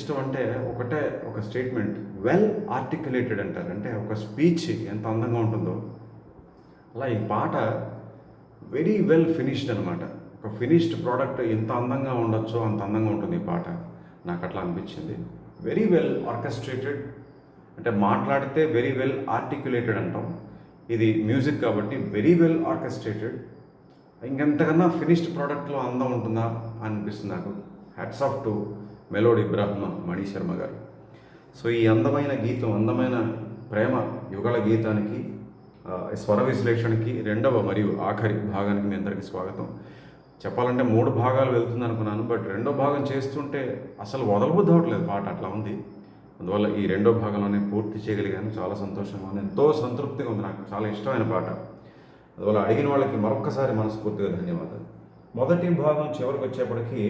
ఇష్టం అంటే ఒకటే ఒక స్టేట్మెంట్, వెల్ ఆర్టికులేటెడ్ అంటారు. అంటే ఒక స్పీచ్ ఎంత అందంగా ఉంటుందో అలా ఈ పాట వెరీ వెల్ ఫినిష్డ్ అనమాట. ఒక ఫినిష్డ్ ప్రోడక్ట్ ఎంత అందంగా ఉండొచ్చో అంత అందంగా ఉంటుంది ఈ పాట. నాకు అట్లా అనిపించింది. వెరీ వెల్ ఆర్కెస్ట్రేటెడ్, అంటే మాట్లాడితే వెరీ వెల్ ఆర్టిక్యులేటెడ్ అంటాం. ఇది మ్యూజిక్ కాబట్టి వెరీ వెల్ ఆర్కెస్ట్రేటెడ్. ఇంకెంతకన్నా ఫినిష్డ్ ప్రోడక్ట్లో అందం ఉంటుందా అనిపిస్తుంది నాకు. హ్యాట్స్ ఆఫ్ టు మెలోడీ బ్రహ్మ మణి శర్మ గారు. సో ఈ అందమైన గీతం, అందమైన ప్రేమ యుగళ గీతానికి, స్వర విశ్లేషణకి రెండవ మరియు ఆఖరి భాగానికి మీ అందరికీ స్వాగతం. చెప్పాలంటే 3 భాగాలు వెళ్తుంది అనుకున్నాను, బట్ రెండో భాగం చేస్తుంటే అసలు వదలబుద్ధి అవ్వట్లేదు పాట, అట్లా ఉంది. అందువల్ల ఈ రెండో భాగంలోనే పూర్తి చేయగలిగాను. చాలా సంతోషంగా ఉంది, ఎంతో సంతృప్తిగా ఉంది, నాకు చాలా ఇష్టమైన పాట. అందువల్ల అడిగిన వాళ్ళకి మరొక్కసారి మనస్ఫూర్తిగా ధన్యవాదాలు. మొదటి భాగం చివరికి వచ్చేప్పటికీ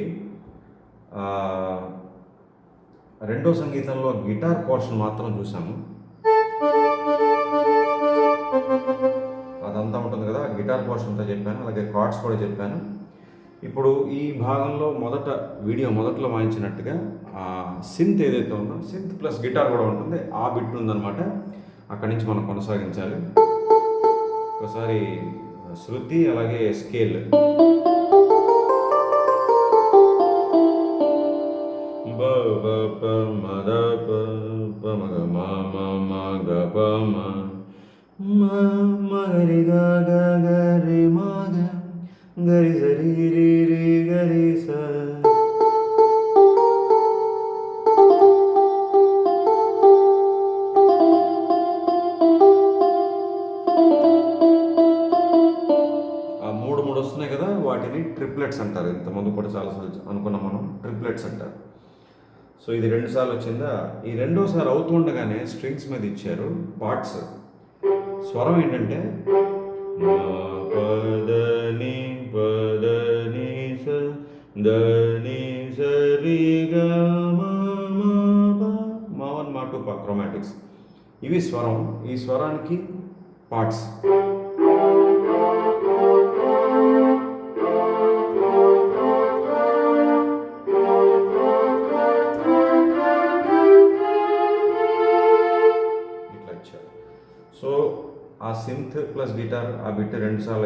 రెండో సంగీతంలో గిటార్ పోర్షన్ మాత్రం చూసాము. అదంతా ఉంటుంది కదా, గిటార్ పోర్షన్ అంతా చెప్పాను, అలాగే కార్డ్స్ కూడా చెప్పాను. ఇప్పుడు ఈ భాగంలో మొదట్లో వాయించినట్టుగా సింత్ ఏదైతే ఉందో, సింత్ ప్లస్ గిటార్ కూడా ఉంటుంది, ఆ బిట్ ఉందన్నమాట. అక్కడి నుంచి మనం కొనసాగించాలి. ఒకసారి శృతి అలాగే స్కేల్. బ బ ప మ ద ప ప మ గ మ మ మ గ ప మ మ మ గరి గ గ గ రి మ గ గరి సరి రి రి గరి స. ఆ మూడు వస్తున్నాయి కదా, వాటిని ట్రిప్లెట్స్ అంటారు. ఇంతకుముందు కూడా చాలాసార్లు అనుకున్నాం మనం, ట్రిప్లెట్స్ అంటారు. సో ఇది 2 సార్లు వచ్చిందా. ఈ రెండోసారి అవుతుండగానే స్ట్రింగ్స్ మీద ఇచ్చారు పార్ట్స్. స్వరం ఏంటంటే పదని పదని స దని సరి గ మ మా 1 మా 2 క్రోమాటిక్స్. ఇవి స్వరం. ఈ స్వరానికి పార్ట్స్. సో ఆ సింత్ ప్లస్ గిటార్ ఆ బిట్ 2 సార్లు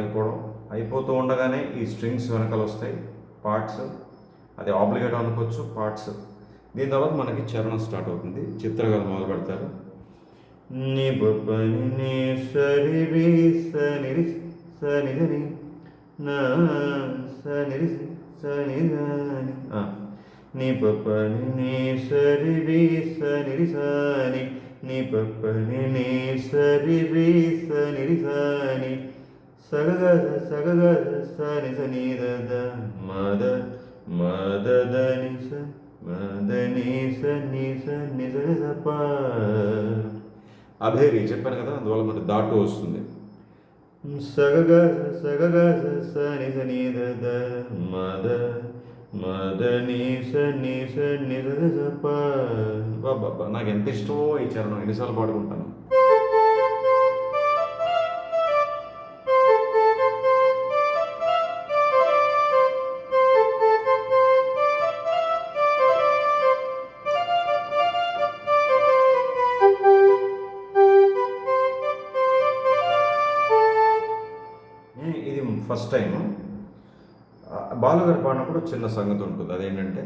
అయిపోతూ ఉండగానే ఈ స్ట్రింగ్స్ వెనకాల వస్తాయి, పార్ట్స్. అది ఆబ్లిగేట్ అనుకోవచ్చు, పార్ట్స్. దీని తర్వాత మనకి చరణం స్టార్ట్ అవుతుంది. చిత్రగారు మొదలు పెడతారు. ని పని ని సరి రి స ని రి స ని ని నా స ని రి స ని ని పని ని సరి రి స ని రి స ని ని పని ని సరి రి స ని రి స ని సగ సగ స ని స ని ద ద మద మద ద ని స మద ని స ని స ని స స ప. అభేరి చెప్పాను కదా, అందువల్ల మనకి దాటు వస్తుంది. సగ సగ స ని స ని ద ద మద మద ని స ని స ని స స ప. బాబా నాకు ఎంత ఇష్టమో ఈ చరణం, ఎన్నిసార్లు పాడుకుంటాను. ఇది ఫస్ట్ టైం. బాలుగారు పాడినప్పుడు చిన్న సంగతి ఉంటుంది. అదేంటంటే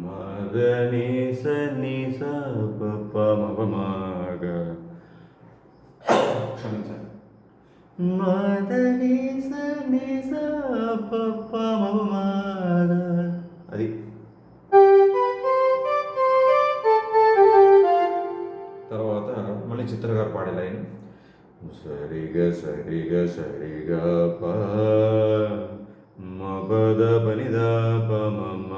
మదని స ని స ప ప మ ప మ గ. క్షమించాలి. మదని స ని స ప ప మ ప మ గ. అది తర్వాత మళ్ళీ చిత్రగారు పాడే లైన్ సరిగ సరిగ సరిగ ప మ పద పనిద ప మ మ.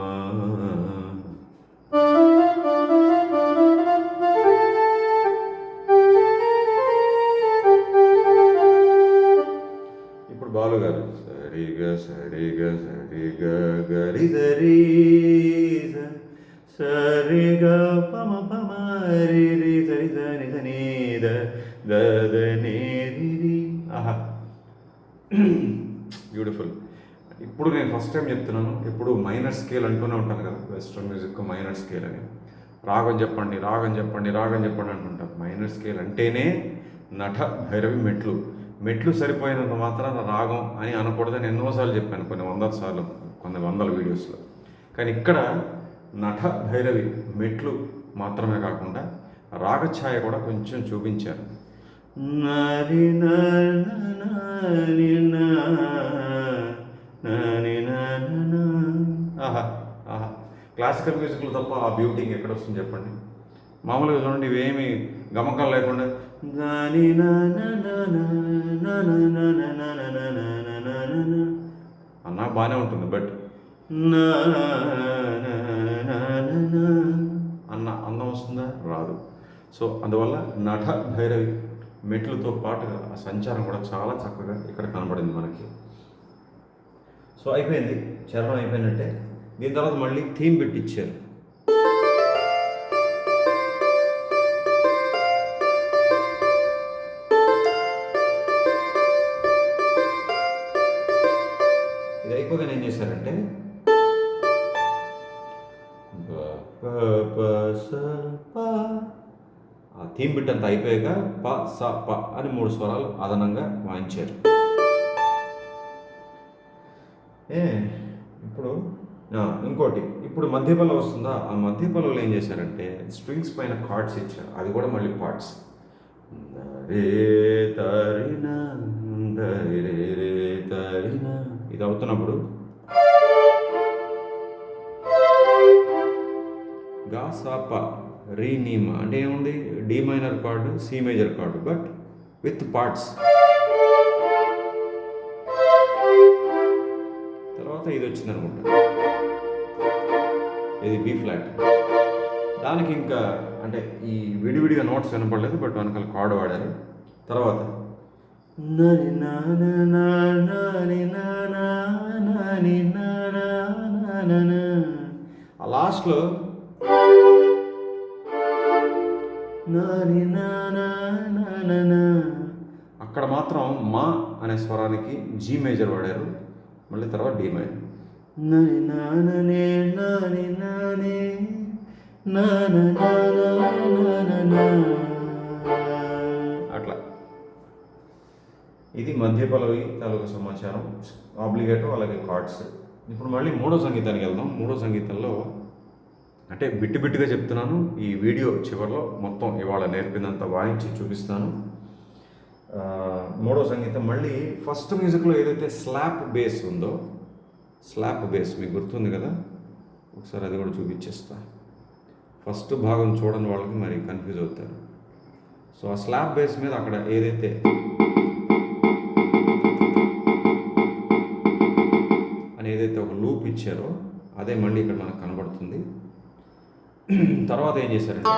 ఇప్పుడు బాలుగారు సరిగ సరిగ సరిగ గరి సరి సరి గ పమ పమ రి రి సరి సని సని ద ద ద ని రి రి. ఆహా, బ్యూటిఫుల్. ఇప్పుడు నేను ఫస్ట్ టైం చెప్తున్నాను, ఎప్పుడు మైనర్ స్కేల్ అంటూనే ఉంటాను కదా, వెస్ట్రన్ మ్యూజిక్ మైనర్ స్కేల్ అని. రాగం చెప్పండి, రాగం చెప్పండి, రాగం చెప్పండి అంటుంటారు. మైనర్ స్కేల్ అంటేనే నట భైరవి మెట్లు. మెట్లు సరిపోయినంత మాత్రాన రాగం అని అనకూడదని ఎన్నోసార్లు చెప్పాను, కొన్ని వందల సార్లు, కొన్ని వందల వీడియోస్లో. కానీ ఇక్కడ నట భైరవి మెట్లు మాత్రమే కాకుండా రాగఛాయ కూడా కొంచెం చూపించారు. ఆహా ఆహా, క్లాసికల్ మ్యూజిక్లో తప్ప ఆ బ్యూటింగ్ ఎక్కడ వస్తుంది చెప్పండి. మామూలుగా చూడండి, ఇవేమి గమకం లేకుండా అన్నా బాగానే ఉంటుంది, బట్ అన్న అందం వస్తుందా? రాదు. సో అందువల్ల నట భైరవి మెట్లతో పాటుగా ఆ సంచారం కూడా చాలా చక్కగా ఇక్కడ కనబడింది మనకి. సో అయిపోయింది, చరణం అయిపోయినట్టే. దీని తర్వాత మళ్ళీ థీమ్ బిట్ ఇచ్చారు. ఇది అయిపోగానే ఏం చేశారంటే ఆ థీమ్ బిట్ అంతా అయిపోయాక ప స ప అని 3 స్వరాలు అదనంగా వాయించారు. ఇప్పుడు ఇంకోటి, ఇప్పుడు మధ్యపల్లవి వస్తుందా, ఆ మధ్యపల్లవిలో ఏం చేశారంటే స్ట్రింగ్స్ పైన కార్డ్స్ ఇచ్చారు. అది కూడా మళ్ళీ పార్ట్స్. రే తరిన రే రే తరిన, ఇది అవుతున్నప్పుడు గా సా ప రీ నీమా అంటే ఏముంది, D minor chord, C major chord, but with parts. తర్వాత ఇది వచ్చింది అనుకుంటా, ఇది బి ఫ్లాట్. దానికి ఇంకా అంటే ఈ విడివిడిగా నోట్స్ వినపడలేదు, బట్ వెనకాల కార్డు వాడారు. తర్వాత ఆ లాస్ట్లో అక్కడ మాత్రం మా అనే స్వరానికి జీ మేజర్ వాడారు, మళ్ళీ తర్వాత డి మైనర్. అట్లా ఇది మధ్య పల్లవి తాలూకు సమాచారం, ఆబ్లిగేటో అలాగే కార్డ్స్. ఇప్పుడు మళ్ళీ మూడో సంగీతానికి వెళ్దాం. మూడో సంగీతంలో అంటే బిట్టు బిట్టుగా చెప్తున్నాను, ఈ వీడియో చివరిలో మొత్తం ఇవాళ నేర్పినంత వాయించి చూపిస్తాను. మూడో సంగీతం మళ్ళీ ఫస్ట్ మ్యూజిక్లో ఏదైతే స్లాప్ బేస్ ఉందో, స్లాప్ బేస్ మీకు గుర్తుంది కదా, ఒకసారి అది కూడా చూపించేస్తా. ఫస్ట్ భాగం చూడని వాళ్ళకి మరి కన్ఫ్యూజ్ అవుతారు. సో ఆ స్లాప్ బేస్ మీద అక్కడ ఏదైతే అని ఏదైతే ఒక లూప్ ఇచ్చారో అదే మళ్ళీ ఇక్కడ మనకు కనబడుతుంది. తర్వాత ఏం చేశారంటే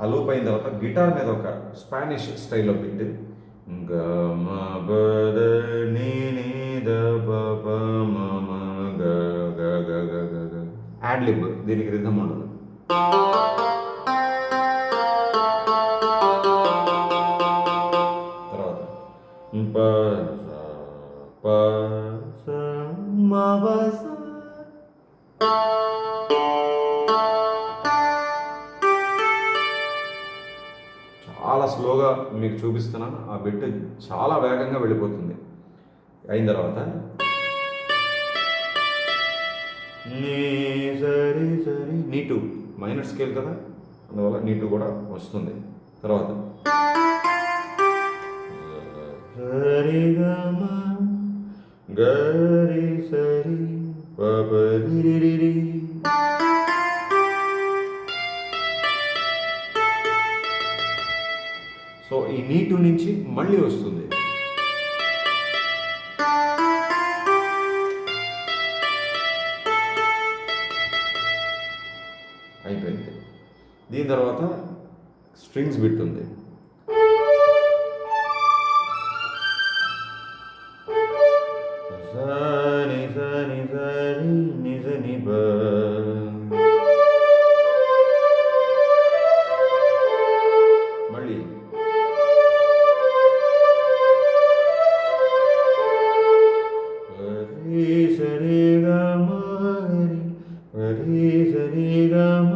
ఆ లూప్ అయిన తర్వాత గిటార్ మీద ఒక స్పానిష్ స్టైల్లో బిట్, యాడ్ లిబ్, దీనికి రిథమ్ ఉండదు. తర్వాత చాలా స్లోగా మీకు చూపిస్తున్నాను, ఆ బిట్ చాలా వేగంగా వెళ్ళిపోతుంది. అయిన తర్వాత సరి సరి నీటు మైనర్ స్కేల్ కదా, అందువల్ల నీటు కూడా వస్తుంది. తర్వాత సరి గమ గరి సరి పపరిరి. సో ఈ నీటు నుంచి మళ్ళీ వస్తుంది. అయిపోయింది. దీని తర్వాత స్ట్రింగ్స్ బిట్ ఉంది. సని సని సని నిజ నిబ రీ సరి గమ.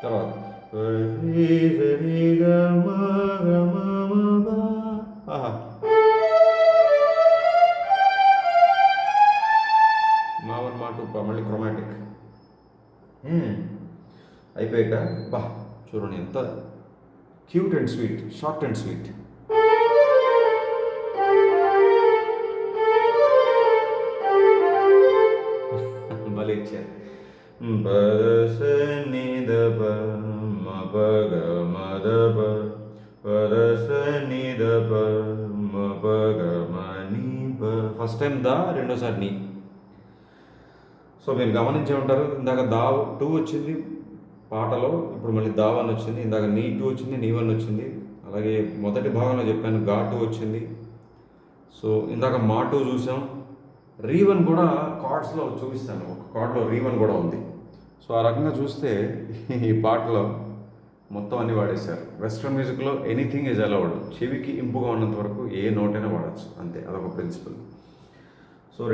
తర్వాత రీ సరి గమ గమ మ. ఆహా, మా వన్ మా టూ మళ్ళీ క్రొమాటిక్ అయిపోయాక బా చూడండి ఎంత cute and sweet, short and sweet. భలే ఇచ్చారు. పదస నిదప మపగ మదప పదస నిదప మపగ మనిప. ఫస్ట్ టైం దా, రెండోసారి నీ. సో మీరు గమనించే ఉంటారు, ఇందాక దా 2 వచ్చింది పాటలో, ఇప్పుడు మళ్ళీ దా 1 వచ్చింది. ఇందాక నీ 2 వచ్చింది, నీ 1 వచ్చింది. అలాగే మొదటి భాగంలో చెప్పాను గా 2 వచ్చింది. సో ఇందాక మా 2 చూసాం. రీ 1 కూడా కార్డ్స్లో చూపిస్తాను, ఒక కార్డ్లో రీ 1 కూడా ఉంది. సో ఆ రకంగా చూస్తే ఈ పాటలో మొత్తం అన్నీ వాడేశారు. వెస్ట్రన్ మ్యూజిక్లో ఎనీథింగ్ ఈజ్ అలౌడ్. చెవికి ఇంపుగా ఉన్నంత వరకు ఏ నోటైనా వాడచ్చు, అంతే, అదొక ప్రిన్సిపల్. సో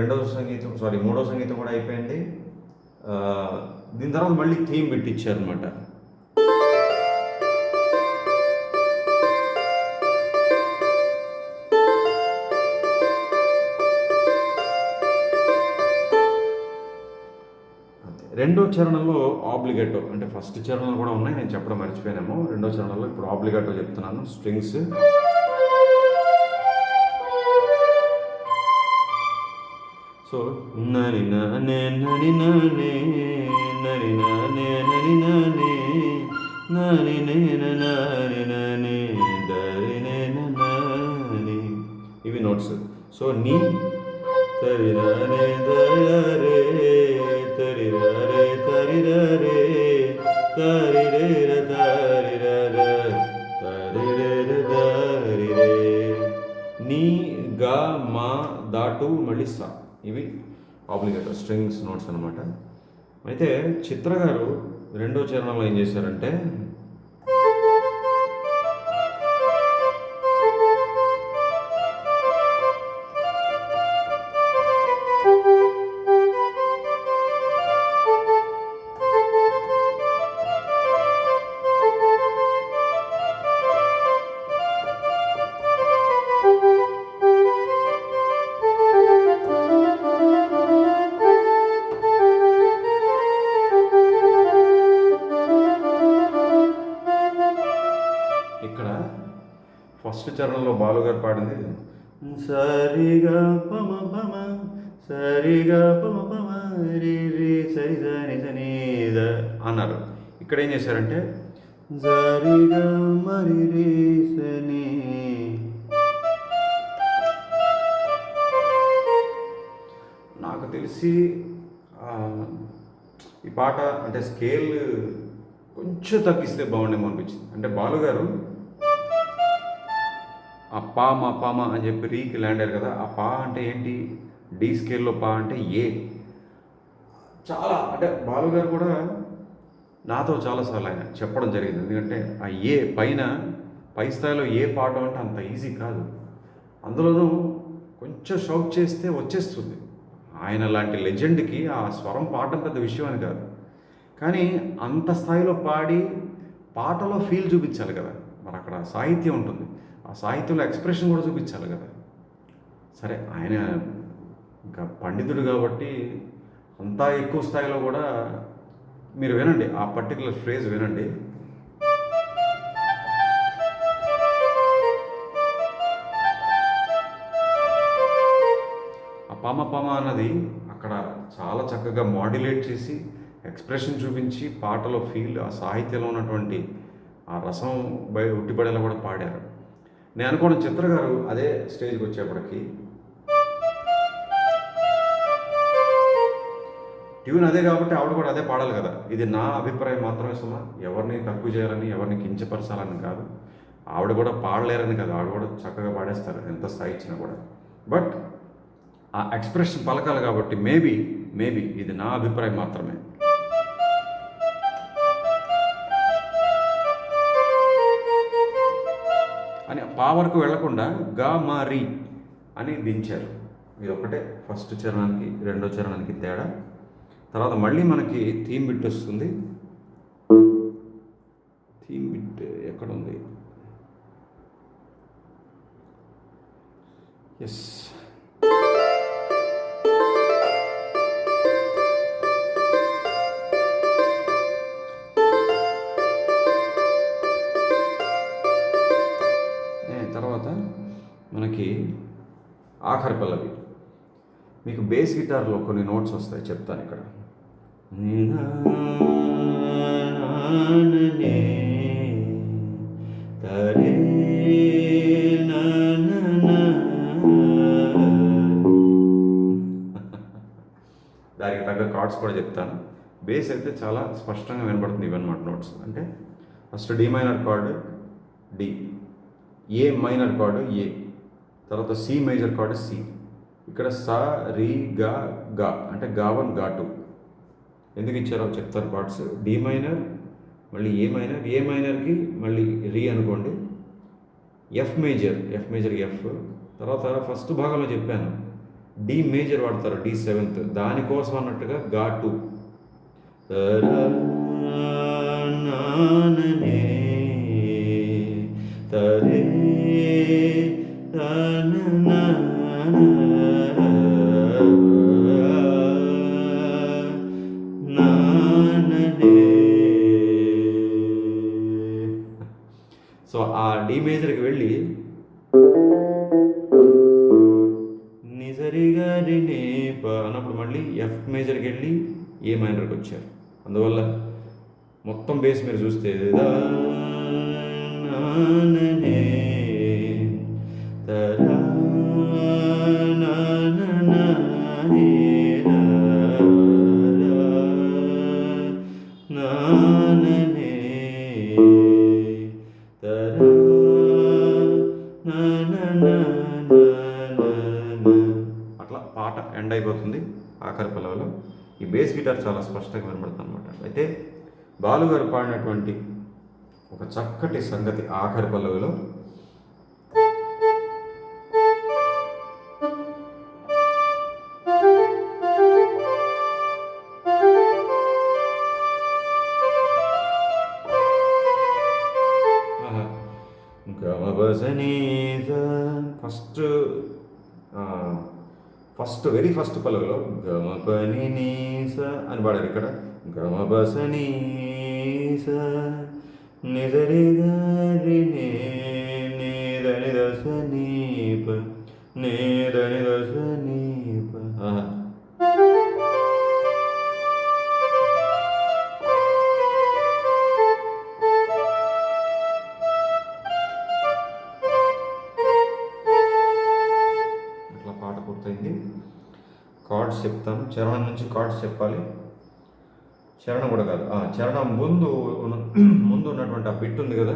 మూడో సంగీతం కూడా అయిపోయింది. దీని తర్వాత మళ్ళీ థీమ్ పెట్టించారనమాట. అంతే. రెండో చరణంలో ఆబ్లిగేటో, అంటే ఫస్ట్ చరణంలో కూడా ఉన్నాయి, నేను చెప్పడం మర్చిపోయానేమో. రెండో చరణంలో ఇప్పుడు ఆబ్లిగేటో చెప్తున్నాను. స్ట్రింగ్స్ సో నని ననే నని ననే నని ననే నని ననే నని నే నని ననే దరి నే నని, ఇవి నోట్స్. సో నీ తరి ననే దరే తరి రే తరి రే తరి రే తరి రే తరి రే దరి రే. నీ గా మా దాటు మళ్ళీ సా, ఇవి ఆబ్లిగేటో స్ట్రింగ్స్ నోట్స్ అనమాట. అయితే చిత్ర గారు రెండో చరణంలో ఏం చేశారంటే, ఇక్కడ ఫస్ట్ చరణంలో బాలుగారు పాడింది సరిగా పమ పమ సరిగా పమ పమ రి రి సరి సని సని ద అన్నారు. ఇక్కడ ఏం చేశారంటే సరిగా మరి రి సని. నాకు తెలిసి ఈ పాట అంటే స్కేల్ కొంచెం తగ్గిస్తే బాగుండేమో అనిపించింది. అంటే బాలుగారు ఆ పా మా పామ అని చెప్పి రీకి ల్యాండ్ అయ్యారు కదా, ఆ పా అంటే ఏంటి, డి స్కేల్లో పా అంటే ఏ. చాలా అంటే బాలుగారు కూడా నాతో చాలాసార్లు ఆయన చెప్పడం జరిగింది. ఎందుకంటే ఆ ఏ పై స్థాయిలో ఏ పాడడం అంటే అంత ఈజీ కాదు. అందులోనూ కొంచెం షౌట్ చేస్తే వచ్చేస్తుంది. ఆయన లాంటి లెజెండ్కి ఆ స్వరం పాడడం పెద్ద విషయం అని కాదు, కానీ అంత స్థాయిలో పాడి పాటలో ఫీల్ చూపించాలి కదా. మరి అక్కడ సాహిత్యం ఉంటుంది, ఆ సాహిత్యంలో ఎక్స్ప్రెషన్ కూడా చూపించాలి కదా. సరే ఆయన ఇంకా పండితుడు కాబట్టి అంతా ఎక్కువ స్థాయిలో కూడా మీరు వినండి, ఆ పర్టికులర్ ఫ్రేజ్ వినండి. ఆ పామ అన్నది అక్కడ చాలా చక్కగా మాడ్యులేట్ చేసి ఎక్స్ప్రెషన్ చూపించి పాటలో ఫీల్, ఆ సాహిత్యంలో ఉన్నటువంటి ఆ రసం ఉట్టిపడేలా కూడా పాడారు. నేను అనుకోవడం చిత్ర గారు అదే స్టేజ్కి వచ్చేప్పటికి ట్యూన్ అదే కాబట్టి ఆవిడ కూడా అదే పాడాలి కదా. ఇది నా అభిప్రాయం మాత్రమే సుమా, ఎవరిని తక్కువ చేయాలని ఎవరిని కించపరచాలని కాదు. ఆవిడ కూడా పాడలేరని కాదు, ఆవిడ కూడా చక్కగా పాడేస్తారు ఎంత స్థాయి ఇచ్చినా కూడా. బట్ ఆ ఎక్స్ప్రెషన్ పలకాలి కాబట్టి మేబీ ఇది నా అభిప్రాయం మాత్రమే. అని పా వరకు వెళ్లకుండా గా మా రీ అని దించారు. ఇది ఒకటే ఫస్ట్ చరణానికి రెండో చరణానికి తేడా. తర్వాత మళ్ళీ మనకి థీమ్ బిట్ వస్తుంది. థీమ్ బిట్ ఎక్కడ ఉంది? ఎస్, తర్వాత మనకి ఆఖరి పల్లవి. మీకు బేస్ గిటార్లో కొన్ని నోట్స్ వస్తాయి, చెప్తాను ఇక్కడ. దానికి తగ్గ కార్డ్స్ కూడా చెప్తాను. బేస్ అయితే చాలా స్పష్టంగా వినపడుతుంది ఇవన్నమాట నోట్స్. అంటే first D minor chord D, A minor chord A, తర్వాత సి మేజర్ కార్డు సి, ఇక్కడ సా రీ గా గా అంటే గా1 గా2. ఎందుకు ఇచ్చారో చెప్తారు కార్డ్స్. డి మైనర్, మళ్ళీ ఏ మైనర్, ఏ మైనర్కి మళ్ళీ రీ అనుకోండి, ఎఫ్ మేజర్ ఎఫ్, తర్వాత ఫస్ట్ భాగంలో చెప్పాను డి మేజర్ వాడతారు, డి సెవెంత్, దానికోసం అన్నట్టుగా గా2. సో ఆ డి మేజర్కి వెళ్ళి నిజరిగా రినేప అన్నప్పుడు మళ్ళీ ఎఫ్ మేజర్కి వెళ్ళి ఏ మైనర్కి వచ్చారు. అందువల్ల మొత్తం బేస్ మీరు చూస్తే అట్లా పాట ఎండ్ అయిపోతుంది ఆఖరి పల్లవిలో. ఈ బేస్ గిటార్ చాలా స్పష్టంగా వినబడుతుంది అనమాట. అయితే బాలుగారు పాడినటువంటి ఒక చక్కటి సంగతి ఆఖరి పల్లవిలో వెరీ ఫస్ట్ పల్లవిలో గమ పని నీస అని పాడారు. ఇక్కడ గమ బస నీస నిజరి గరి నేదని దస నీప నేదని దస నీప. అట్లా పాట పూర్తయింది. కార్డ్స్ చెప్తాను. చరణం నుంచి కార్డ్స్ చెప్పాలి. చరణం కూడా కాదు, చరణం ముందు ఉన్నటువంటి ఆ బిట్ ఉంది కదా,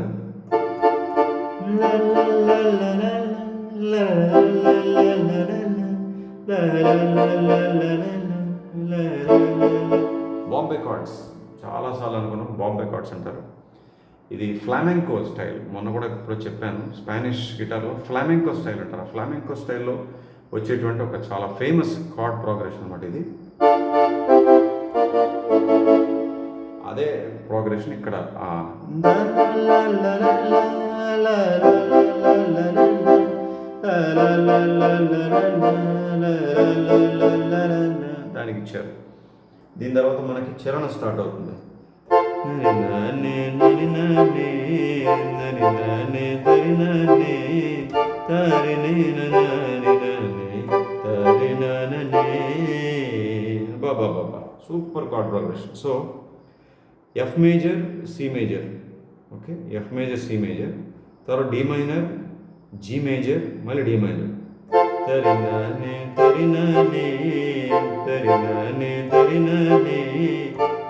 బాంబే కార్డ్స్. చాలాసార్లు అనుకున్నాం బాంబే కార్డ్స్ అంటారు. ఇది ఫ్లామెంకో స్టైల్. మొన్న కూడా ఇప్పుడు చెప్పాను, స్పానిష్ గిటార్లో ఫ్లామెంకో స్టైల్ అంటారు. ఆ ఫ్లామెంకో స్టైల్లో వచ్చేటువంటి ఒక చాలా ఫేమస్ కార్డ్ ప్రోగ్రెషన్ అన్నమాట ఇది. అదే ప్రోగ్రెషన్ ఇక్కడ దానికి ఇచ్చారు. దీని తర్వాత మనకి చరణం స్టార్ట్ అవుతుంది. బాబా super chord progression. So F major C major, okay, F major C major, తర్వాత డి మైనర్ జీ మేజర్, మళ్ళీ డి మైనర్, తరినానే తరినానే తరినానే తరినానే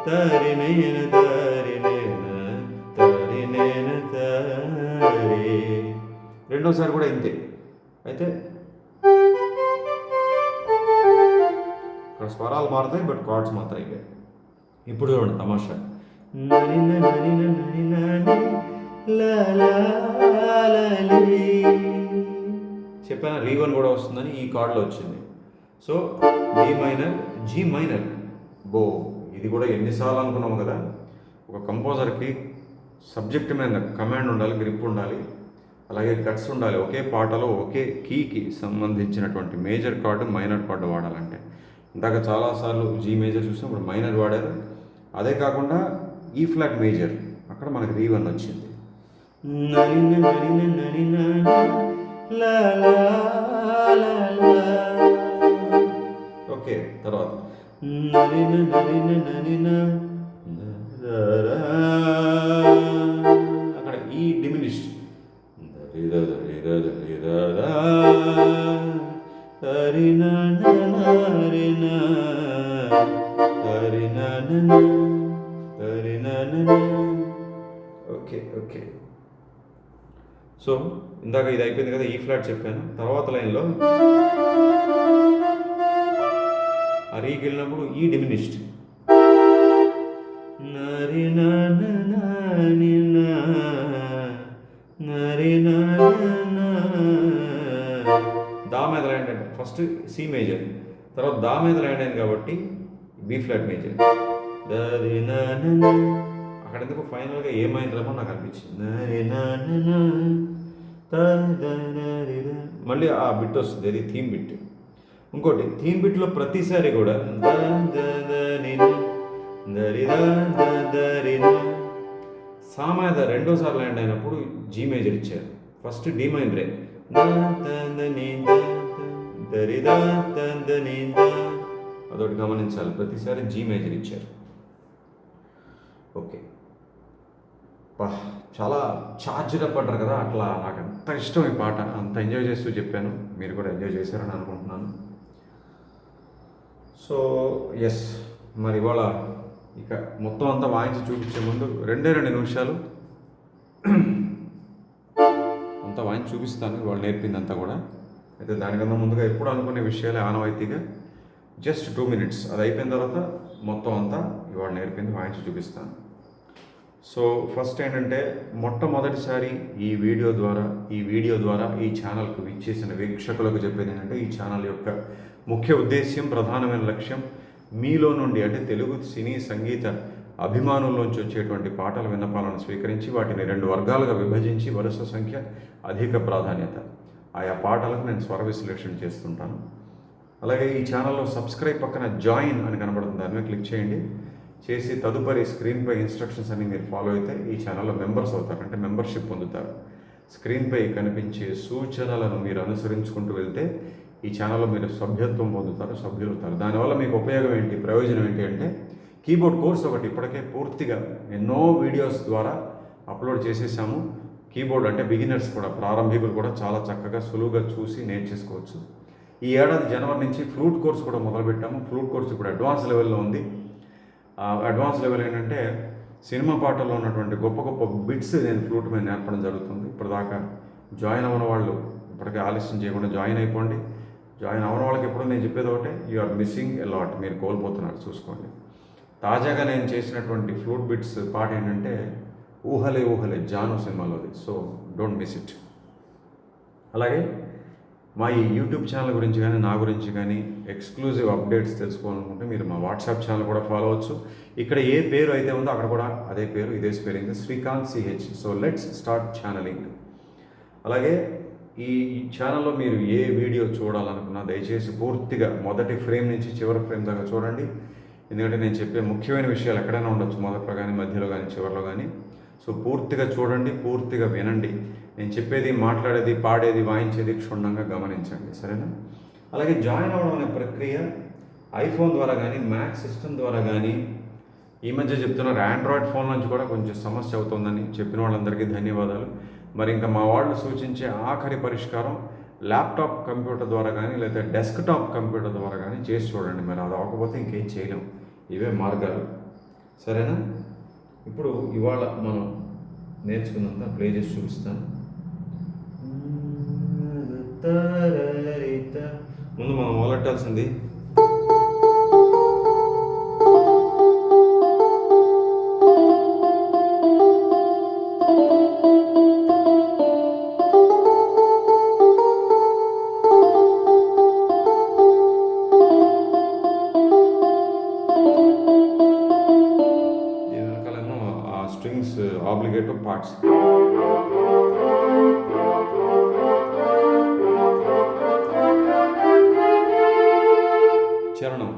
తరినేన తరినేన తరినేన తరి. రెండోసారి కూడా ఇంతే. అయితే ఇక్కడ స్వరాలు మారుతాయి, బట్ కార్డ్స్ మాత్రం ఇవే. ఇప్పుడు చూడండి తమాషా. చెప్పాను రీవన్ కూడా వస్తుందని ఈ కార్డులో వచ్చింది. So D minor, G minor. బో ఇది కూడా ఎన్నిసార్లు అనుకున్నాము కదా. ఒక కంపోజర్కి సబ్జెక్ట్ మీద కమాండ్ ఉండాలి, గ్రిప్ ఉండాలి, అలాగే గట్స్ ఉండాలి. ఒకే పాటలో ఒకే కీకి సంబంధించినటువంటి మేజర్ కార్డు మైనర్ కార్డు వాడాలంటే. ఇందాక చాలాసార్లు జీ మేజర్ చూసాం, ఇప్పుడు మైనర్ వాడారు. అదే కాకుండా ఈ ఫ్లాట్ మేజర్, అక్కడ మనకి రీవన్ వచ్చింది. ఓకే, తర్వాత అక్కడ ఈ డిమినిష్డ్ ఓకే ఓకే. సో ఇందాక ఇది అయిపోయింది కదా, ఈ ఫ్లాట్ చెప్పాను. తర్వాత లైన్లో ఆ రీకి వెళ్ళినప్పుడు ఈ డిమినిష్డ్, దా మీద ల్యాండ్ అంటే ఫస్ట్ సి మేజర్, తర్వాత దా మీద ల్యాండ్ అయింది కాబట్టి బి ఫ్లాట్ మేజర్. అక్కడ ఎందుకు ఫైనల్గా ఏ మైనర్ ఏమో నాకు అనిపించింది. మళ్ళీ ఆ బిట్ వస్తుంది, అది థీమ్ బిట్. ఇంకోటి థీమ్ బిట్లో ప్రతిసారి కూడా సామాద రెండోసారి ల్యాండ్ అయినప్పుడు జీ మేజర్ ఇచ్చారు, ఫస్ట్ డి మైనరే. అదొకటి గమనించాలి, ప్రతిసారి జీ మేజర్ ఇచ్చారు. ఓకే, చాలా ఛార్జ్డ్ అప్ అంటారు కదా, అట్లా నాకు ఎంత ఇష్టం ఈ పాట, అంత ఎంజాయ్ చేస్తూ చెప్పాను. మీరు కూడా ఎంజాయ్ చేశారని అనుకుంటున్నాను. సో ఎస్, మరి ఇవాళ ఇక మొత్తం అంతా వాయించి చూపించే ముందు 2 నిమిషాలు అంతా వాయించి చూపిస్తాను, ఇవాళ నేర్పిందంతా కూడా. అయితే దానికన్నా ముందుగా ఎప్పుడు అనుకునే విషయాలే ఆనవాయితీగా జస్ట్ 2 minutes, అది అయిపోయిన తర్వాత మొత్తం అంతా ఇవాళ నేర్పింది వాయించి చూపిస్తాను. సో ఫస్ట్ ఏంటంటే, మొట్టమొదటిసారి ఈ వీడియో ద్వారా ఈ ఛానల్కు విచ్చేసిన వీక్షకులకు చెప్పేది ఏంటంటే, ఈ ఛానల్ యొక్క ముఖ్య ఉద్దేశ్యం, ప్రధానమైన లక్ష్యం మీలో నుండి, అంటే తెలుగు సినీ సంగీత అభిమానుల్లోంచి వచ్చేటువంటి పాటల విన్నపాలను స్వీకరించి వాటిని 2 వర్గాలుగా విభజించి వరుస సంఖ్య, అధిక ప్రాధాన్యత ఆయా పాటలకు నేను స్వర విశ్లేషణ చేస్తుంటాను. అలాగే ఈ ఛానల్లో సబ్స్క్రైబ్ పక్కన జాయిన్ అని కనబడుతుంది, దాని మీద క్లిక్ చేయండి. చేసి తదుపరి స్క్రీన్పై ఇన్స్ట్రక్షన్స్ అన్ని మీరు ఫాలో అయితే ఈ ఛానల్లో మెంబర్స్ అవుతారు, అంటే మెంబర్షిప్ పొందుతారు. స్క్రీన్పై కనిపించే సూచనలను మీరు అనుసరించుకుంటూ వెళ్తే ఈ ఛానల్లో మీరు సభ్యత్వం పొందుతారు, సభ్యులవుతారు. దానివల్ల మీకు ఉపయోగం ఏంటి, ప్రయోజనం ఏంటి అంటే, కీబోర్డ్ కోర్స్ ఒకటి ఇప్పటికే పూర్తిగా ఎన్నో వీడియోస్ ద్వారా అప్లోడ్ చేసేసాము. కీబోర్డ్ అంటే బిగినర్స్ కూడా, ప్రారంభికులు కూడా చాలా చక్కగా సులువుగా చూసి నేర్చేసుకోవచ్చు. ఈ ఏడాది జనవరి నుంచి ఫ్లూట్ కోర్స్ కూడా మొదలుపెట్టాము. ఫ్లూట్ కోర్స్ ఇప్పుడు అడ్వాన్స్ లెవెల్లో ఉంది. అడ్వాన్స్ లెవెల్ ఏంటంటే, సినిమా పాటల్లో ఉన్నటువంటి గొప్ప గొప్ప బిట్స్ నేను ఫ్లూట్ మీద నేర్పడం జరుగుతుంది. ఇప్పటిదాకా జాయిన్ అవ్వని వాళ్ళు ఇప్పటికే ఆలస్యం చేయకుండా జాయిన్ అయిపోండి. జాయిన్ అవ్వని వాళ్ళకి ఎప్పుడు నేను చెప్పేది ఒకటే, you are missing a lot, మీరు కోల్పోతున్నారు, చూసుకోండి. తాజాగా నేను చేసినటువంటి ఫ్లూట్ బిట్స్ పాట ఏంటంటే, ఊహలే ఊహలే జాను సినిమాలోది. So don't miss it. అలాగే మా ఈ యూట్యూబ్ ఛానల్ గురించి కానీ, నా గురించి కానీ ఎక్స్క్లూజివ్ అప్డేట్స్ తెలుసుకోవాలనుకుంటే మీరు మా వాట్సాప్ ఛానల్ కూడా ఫాలో అవ్వచ్చు. ఇక్కడ ఏ పేరు అయితే ఉందో అక్కడ కూడా అదే పేరు, ఇదే spelling, Srikanth CH. So let's start channelling. అలాగే ఈ ఛానల్లో మీరు ఏ వీడియో చూడాలనుకున్నా దయచేసి పూర్తిగా మొదటి ఫ్రేమ్ నుంచి చివరి ఫ్రేమ్ దాకా చూడండి. ఎందుకంటే నేను చెప్పే ముఖ్యమైన విషయాలు ఎక్కడైనా ఉండొచ్చు, మొదట్లో కానీ, మధ్యలో కానీ, చివరిలో కానీ. సో పూర్తిగా చూడండి, పూర్తిగా వినండి. నేను చెప్పేది, మాట్లాడేది, పాడేది, వాయించేది క్షుణ్ణంగా గమనించండి, సరేనా? అలాగే జాయిన్ అవ్వడం అనే ప్రక్రియ ఐఫోన్ ద్వారా కానీ, మ్యాక్ సిస్టమ్ ద్వారా కానీ, ఈ మధ్య చెప్తున్నారు ఆండ్రాయిడ్ ఫోన్ నుంచి కూడా కొంచెం సమస్య అవుతుందని చెప్పిన వాళ్ళందరికీ ధన్యవాదాలు. మరి ఇంకా మా వాళ్ళు సూచించే ఆఖరి పరిష్కారం ల్యాప్టాప్ కంప్యూటర్ ద్వారా కానీ, లేదా డెస్క్టాప్ కంప్యూటర్ ద్వారా కానీ చేసి చూడండి. మరి అది అవ్వకపోతే ఇంకేం చేయలేం. ఇవే మార్గాలు, సరేనా? ఇప్పుడు ఇవాళ మనం నేర్చుకున్నంత ప్లే చేసి చూపిస్తాను. ముందు మనం మొదలెట్టాల్సింది పార్ట్స్. చరణం,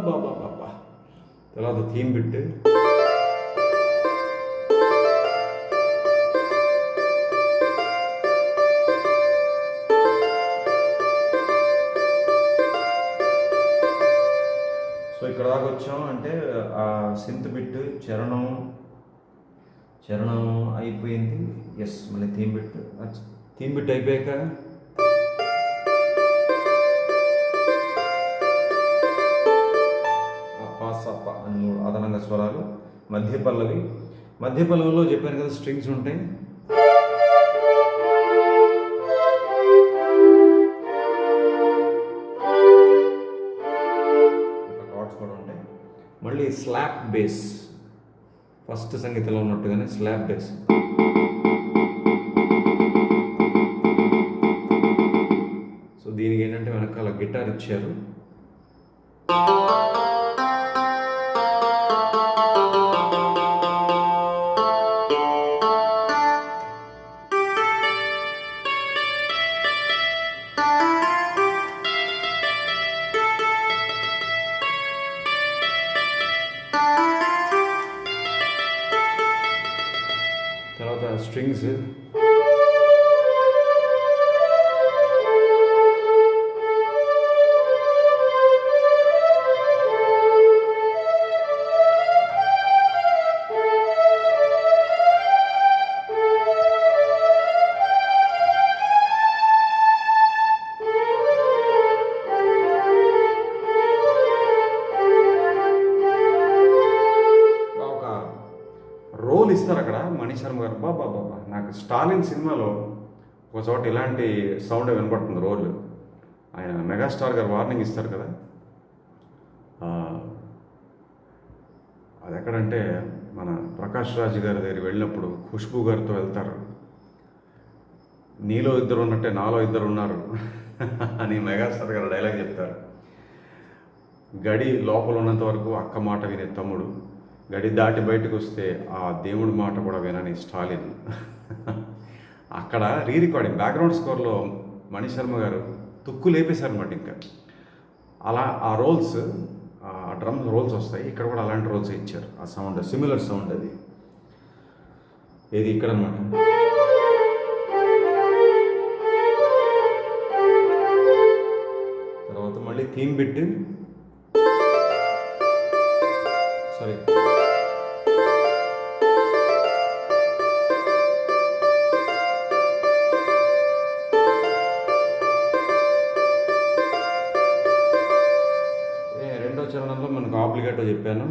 బాబా. తర్వాత థీమ్ బిట్, సో ఇక్కడ దాకా వచ్చాం. అంటే ఆ సింత్ బిట్, చరణం అయిపోయింది. ఎస్, మళ్ళీ థీమ్ బిట్ అయిపోయాక సప్ప అని 3 అదనంగా స్వరాలు. మధ్య పల్లవిలో చెప్పాను కదా స్ట్రింగ్స్ ఉంటాయి. కార్డ్స్ కూడా ఉంటాయి. మళ్ళీ స్లాప్ బేస్, ఫస్ట్ సంగీతంలో ఉన్నట్టుగానే స్లాప్ బేస్. సో దీనికి ఏంటంటే వెనకాల గిటార్ ఇచ్చారు. తర్వాత స్ట్రింగ్స్, రోల్ ఇస్తారు అక్కడ మణిశర్మ గారు. బాబా. నాకు స్టాలిన్ సినిమాలో ఒక చోట ఇలాంటి సౌండ్ వినపడుతుంది, రోల్. ఆయన మెగాస్టార్ గారు వార్నింగ్ ఇస్తారు కదా, అది ఎక్కడంటే మన ప్రకాష్ రాజ్ గారి దగ్గర వెళ్ళినప్పుడు ఖుష్బూ గారితో వెళ్తారు. నీలో 2 ఉన్నట్టే నాలో 2 ఉన్నారు అని మెగాస్టార్ గారు డైలాగ్ చెప్తారు. గడి లోపల ఉన్నంత వరకు అక్క మాట వినే తమ్ముడు, గడి దాటి బయటకు వస్తే ఆ దేవుడి మాట కూడా వినని స్టాలిన్. అక్కడ రికార్డింగ్ బ్యాక్గ్రౌండ్ స్కోర్లో మణిశర్మ గారు తుక్కు లేపేశారనమాట. ఇంకా అలా ఆ రోల్స్, ఆ డ్రమ్ రోల్స్ వస్తాయి. ఇక్కడ కూడా అలాంటి రోల్స్ ఇచ్చారు. ఆ సౌండ్ సిమిలర్ సౌండ్ అది. ఏది ఇక్కడ అనమాట. తర్వాత మళ్ళీ థీమ్ బిట్, సారీ రెండో చరణంలో మనకు ఆబ్లిగేటో చెప్పాను.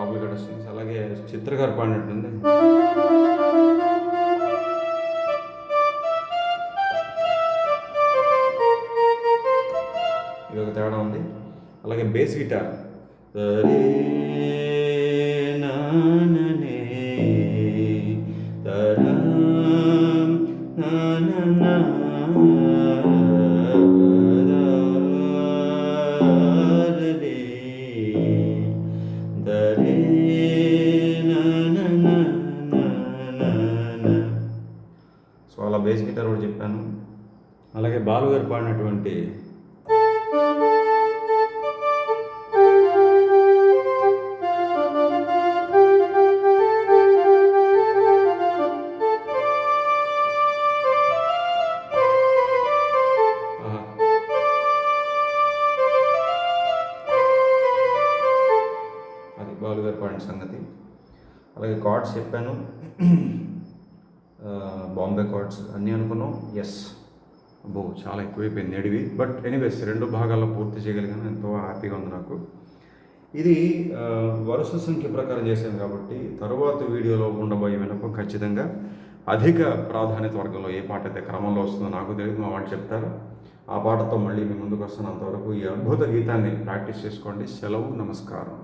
ఆబ్లిగేటో స్ట్రింగ్స్. అలాగే చిత్ర గారు పాడినట్టుంది. ఇది ఒక తేడా ఉంది. అలాగే బేస్ గిటార్, సో అలా బేస్ గిటార్ కూడా చెప్పాను. అలాగే బాలు గారు పాడినటువంటి సంగతి. అలాగే కార్డ్స్ చెప్పాను. బాంబే కార్డ్స్ అన్నీ అనుకున్నాం. ఎస్. అబ్బో చాలా ఎక్కువైపోయింది ఎడివి. బట్ ఎనీవేస్ 2 భాగాల్లో పూర్తి చేయగలిగాను. ఎంతో హ్యాపీగా ఉంది నాకు. ఇది వరుస సంఖ్య ప్రకారం చేశాను కాబట్టి తరువాత వీడియోలో ఉండబోయే విన్నపం ఖచ్చితంగా అధిక ప్రాధాన్యత వర్గంలో ఏ పాట అయితే క్రమంలో వస్తుందో నాకు తెలియదు, మా వాళ్ళు చెప్తారు. ఆ పాటతో మళ్ళీ మీ ముందుకు వస్తాను. అంతవరకు ఈ అద్భుత గీతాన్ని ప్రాక్టీస్ చేసుకోండి. సెలవు, నమస్కారం.